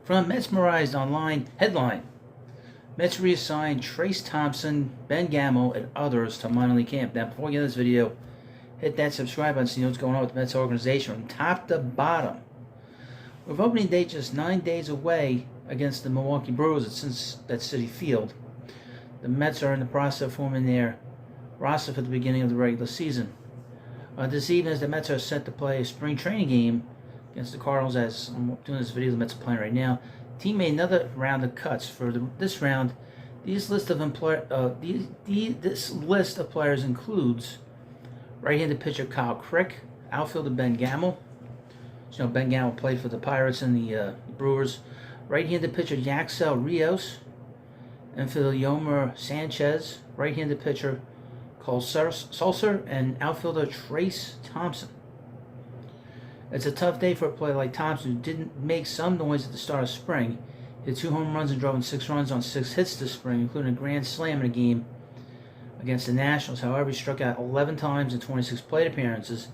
From Metsmerized Online headline: Mets reassigned Trace Thompson, Ben Gamel, and others to minor league camp. Now, before we get into this video, hit that subscribe button so you know what's going on with the Mets organization from top to bottom. With opening day just 9 days away against the Milwaukee Brewers at Citi Field, the Mets are in the process of forming their roster for the beginning of the regular season. This evening, as the Mets are set to play a spring training game against the Cardinals, as I'm doing this video, the Mets are playing right now. The team made another round of cuts for this round. This list of players includes right-handed pitcher Kyle Crick, outfielder Ben Gamel. So, you know, Ben Gamel played for the Pirates and the Brewers. Right-handed pitcher Yaxel Rios, infielder Yomer Sanchez, right-handed pitcher Cole Sulser, and outfielder Trace Thompson. It's a tough day for a player like Thompson, who didn't make some noise at the start of spring. He had 2 home runs and drove in 6 runs on 6 hits this spring, including a grand slam in a game against the Nationals. However, he struck out 11 times in 26 plate appearances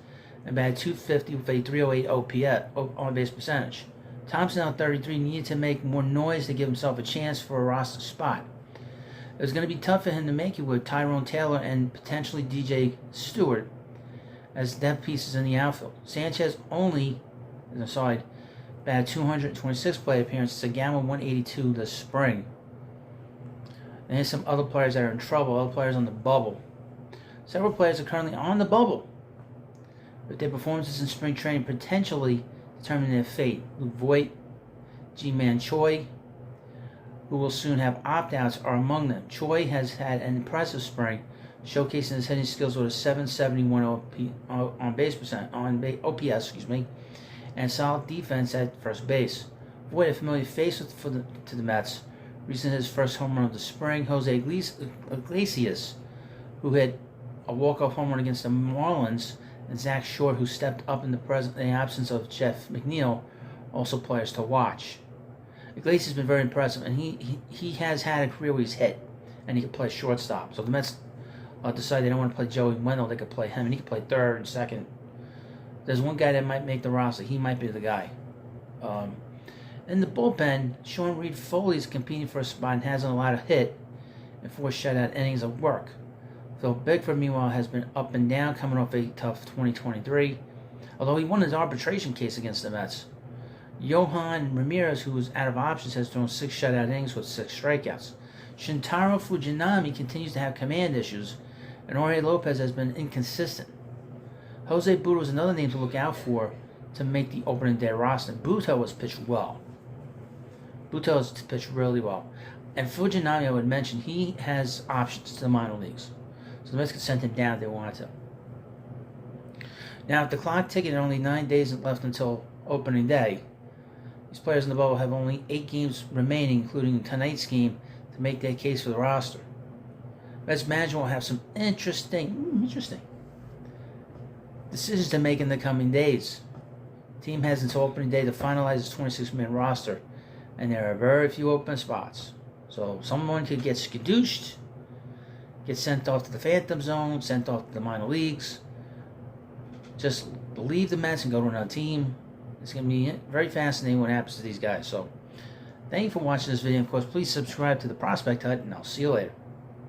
and batted .250 with a .308 OPS, on-base percentage. Thompson, at 33, needed to make more noise to give himself a chance for a roster spot. It was going to be tough for him to make it with Tyrone Taylor and potentially DJ Stewart as depth pieces in the outfield. Sanchez only, as an aside, batted 226 plate appearances, a Gamma 182 this spring. And here's some other players that are in trouble, other players on the bubble. Several players are currently on the bubble, with their performances in spring training potentially determining their fate. Luke Voigt, Ji-Man Choi, who will soon have opt-outs, are among them. Choi has had an impressive spring, showcasing his hitting skills with a .771 OPS, and solid defense at first base. Voigt, a familiar face to the Mets, recently his first home run of the spring. Jose Iglesias, who hit a walk-off home run against the Marlins, and Zach Short, who stepped up in the absence of Jeff McNeil, also players to watch. Iglesias has been very impressive, and he has had a career where he's hit, and he can play shortstop. So if the Mets decide they don't want to play Joey Wendell, they could play him, and he can play third and second. There's one guy that might make the roster. He might be the guy. In the bullpen, Sean Reed Foley is competing for a spot and hasn't allowed a hit in 4 shutout innings of work. Phil Bickford, meanwhile, has been up and down, coming off a tough 2023, although he won his arbitration case against the Mets. Yohan Ramirez, who is out of options, has thrown 6 shutout innings with 6 strikeouts. Shintaro Fujinami continues to have command issues, and Jorge Lopez has been inconsistent. Jose Butto is another name to look out for to make the opening day roster. Butto has pitched well. Butto has pitched really well. And Fujinami, I would mention, he has options to the minor leagues. So the Mets could send him down if they wanted to. Now, with the clock ticking and only 9 days left until opening day, these players in the bubble have only 8 games remaining, including tonight's game, to make their case for the roster. Mets management will have some interesting decisions to make in the coming days. The team has until opening day to finalize its 26-man roster, and there are very few open spots. So someone could get skadooshed, get sent off to the Phantom Zone, sent off to the minor leagues. Just leave the Mets and go to another team. It's going to be very fascinating what happens to these guys. So thank you for watching this video. Of course, please subscribe to the Prospect Hut, and I'll see you later.